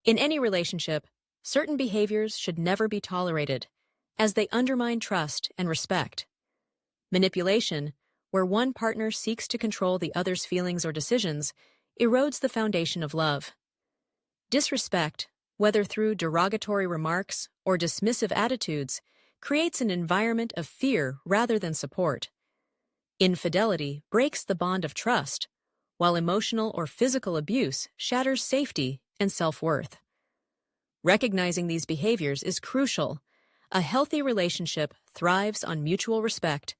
In any relationship, certain behaviors should never be tolerated, as they undermine trust and respect. Manipulation, where one partner seeks to control the other's feelings or decisions, erodes the foundation of love. Disrespect, whether through derogatory remarks or dismissive attitudes, creates an environment of fear rather than support. Infidelity breaks the bond of trust, while emotional or physical abuse shatters safety and self-worth. Recognizing these behaviors is crucial. A healthy relationship thrives on mutual respect,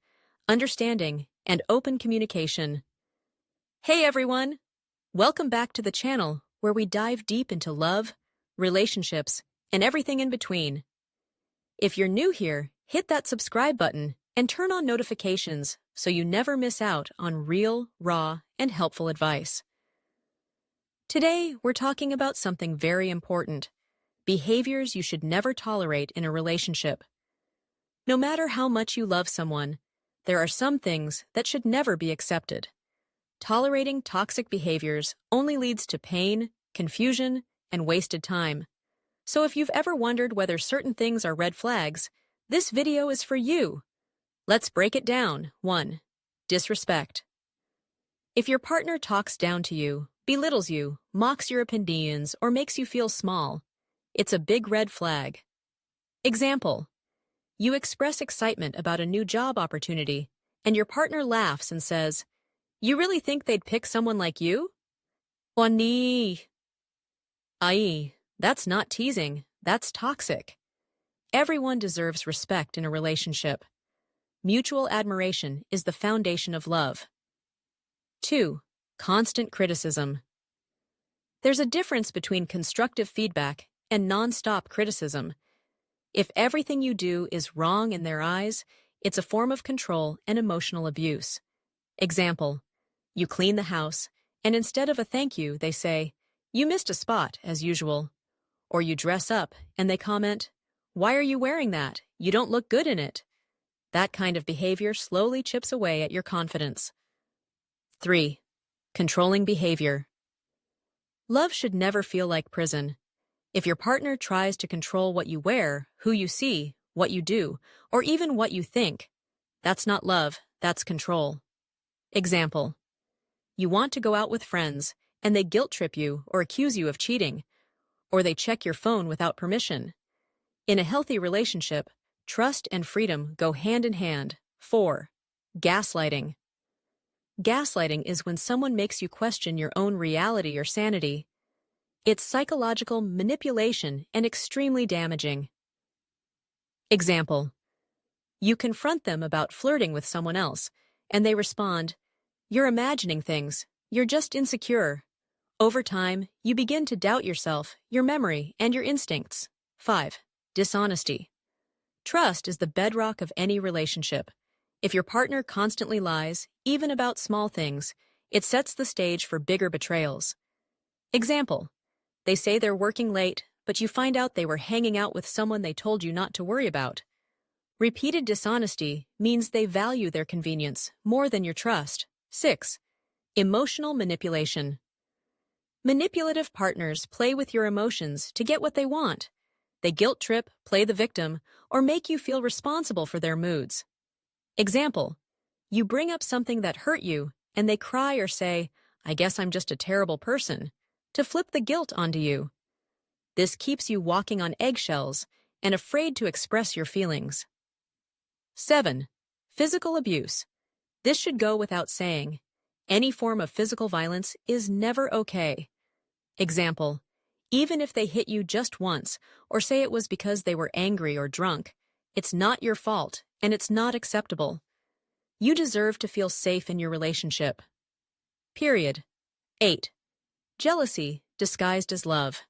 understanding, and open communication. Hey everyone! Welcome back to the channel where we dive deep into love, relationships, and everything in between. If you're new here, hit that subscribe button and turn on notifications so you never miss out on real, raw, and helpful advice. Today, we're talking about something very important: behaviors you should never tolerate in a relationship. No matter how much you love someone, there are some things that should never be accepted. Tolerating toxic behaviors only leads to pain, confusion, and wasted time. So if you've ever wondered whether certain things are red flags, this video is for you. Let's break it down. 1. Disrespect. If your partner talks down to you, belittles you, mocks your opinions, or makes you feel small, it's a big red flag. Example: you express excitement about a new job opportunity, and your partner laughs and says, "You really think they'd pick someone like you?" Oni. Ai, that's not teasing, that's toxic. Everyone deserves respect in a relationship. Mutual admiration is the foundation of love. 2. Constant criticism. There's a difference between constructive feedback and non-stop criticism. If everything you do is wrong in their eyes, it's a form of control and emotional abuse. Example: you clean the house, and instead of a thank you, they say, "You missed a spot, as usual." Or you dress up, and they comment, "Why are you wearing that? You don't look good in it." That kind of behavior slowly chips away at your confidence. 3. Controlling behavior. Love should never feel like prison. If your partner tries to control what you wear, who you see, what you do, or even what you think, that's not love, that's control. Example: you want to go out with friends, and they guilt trip you or accuse you of cheating, or they check your phone without permission. In a healthy relationship, trust and freedom go hand in hand. 4. Gaslighting. Gaslighting is when someone makes you question your own reality or sanity. It's psychological manipulation and extremely damaging. Example: you confront them about flirting with someone else, and they respond, "You're imagining things, you're just insecure." Over time, you begin to doubt yourself, your memory, and your instincts. 5. Dishonesty. Trust is the bedrock of any relationship. If your partner constantly lies, even about small things, it sets the stage for bigger betrayals. Example: they say they're working late, but you find out they were hanging out with someone they told you not to worry about. Repeated dishonesty means they value their convenience more than your trust. 6. Emotional manipulation. Manipulative partners play with your emotions to get what they want. They guilt trip, play the victim, or make you feel responsible for their moods. Example: you bring up something that hurt you, and they cry or say, "I guess I'm just a terrible person," to flip the guilt onto you. This keeps you walking on eggshells and afraid to express your feelings. 7. Physical abuse. This should go without saying. Any form of physical violence is never okay. Example: even if they hit you just once or say it was because they were angry or drunk, it's not your fault and it's not acceptable. You deserve to feel safe in your relationship. Period. 8. Jealousy disguised as love.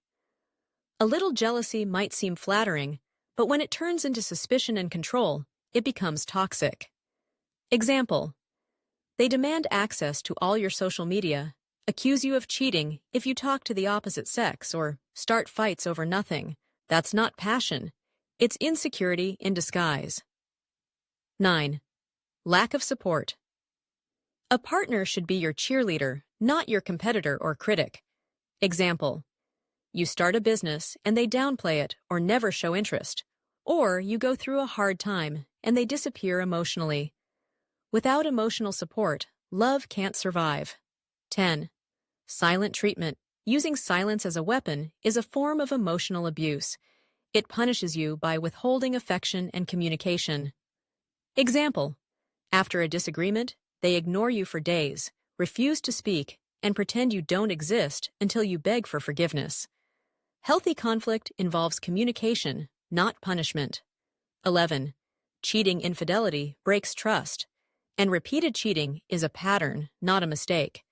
A little jealousy might seem flattering, but when it turns into suspicion and control, it becomes toxic. Example: they demand access to all your social media, accuse you of cheating if you talk to the opposite sex, or start fights over nothing. That's not passion. It's insecurity in disguise. 9. Lack of support. A partner should be your cheerleader, not your competitor or critic. Example: You start a business and they downplay it or never show interest. Or you go through a hard time and they disappear emotionally. Without emotional support, love can't survive. 10. Silent treatment. Using silence as a weapon is a form of emotional abuse. It punishes you by withholding affection and communication. Example: after a disagreement, they ignore you for days, refuse to speak, and pretend you don't exist until you beg for forgiveness. Healthy conflict involves communication, not punishment. 11. Cheating infidelity breaks trust, and repeated cheating is a pattern, not a mistake.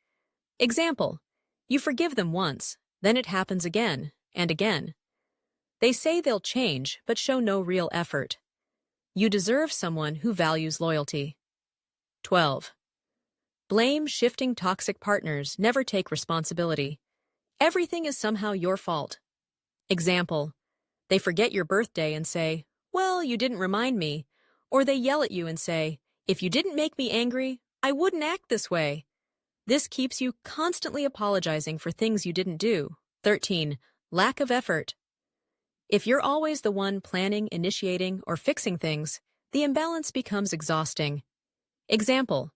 Example: you forgive them once, then it happens again and again. They say they'll change but show no real effort. You deserve someone who values loyalty. 12. Blame-shifting toxic partners never take responsibility. Everything is somehow your fault. Example: they forget your birthday and say, "Well, you didn't remind me." Or they yell at you and say, "If you didn't make me angry, I wouldn't act this way." This keeps you constantly apologizing for things you didn't do. 13. Lack of effort. If you're always the one planning, initiating, or fixing things, the imbalance becomes exhausting. Example: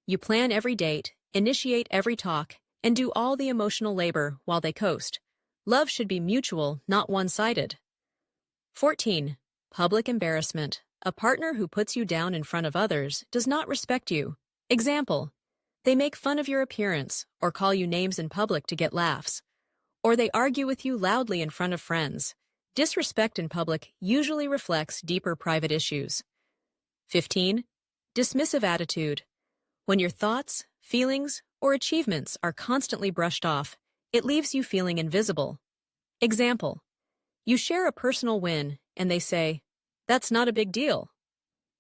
you plan every date, initiate every talk, and do all the emotional labor while they coast. Love should be mutual, not one-sided. 14. Public embarrassment. A partner who puts you down in front of others does not respect you. Example: they make fun of your appearance or call you names in public to get laughs. Or they argue with you loudly in front of friends. Disrespect in public usually reflects deeper private issues. 15. Dismissive attitude. When your thoughts, feelings, or achievements are constantly brushed off, it leaves you feeling invisible. Example: you share a personal win and they say, "That's not a big deal."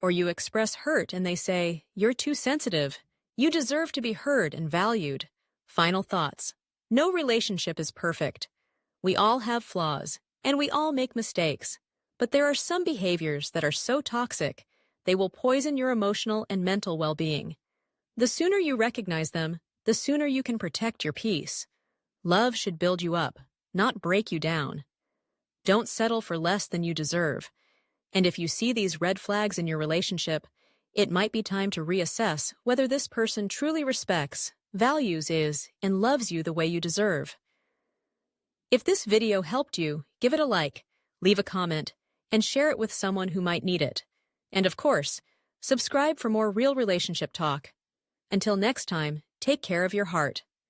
Or you express hurt and they say, "You're too sensitive. You deserve to be heard and valued." Final thoughts. No relationship is perfect. We all have flaws, and we all make mistakes. But there are some behaviors that are so toxic, they will poison your emotional and mental well-being. The sooner you recognize them, the sooner you can protect your peace. Love should build you up, not break you down. Don't settle for less than you deserve. And if you see these red flags in your relationship, it might be time to reassess whether this person truly respects, values and loves you the way you deserve. If this video helped you, give it a like, leave a comment, and share it with someone who might need it. And of course, subscribe for more real relationship talk. Until next time, take care of your heart.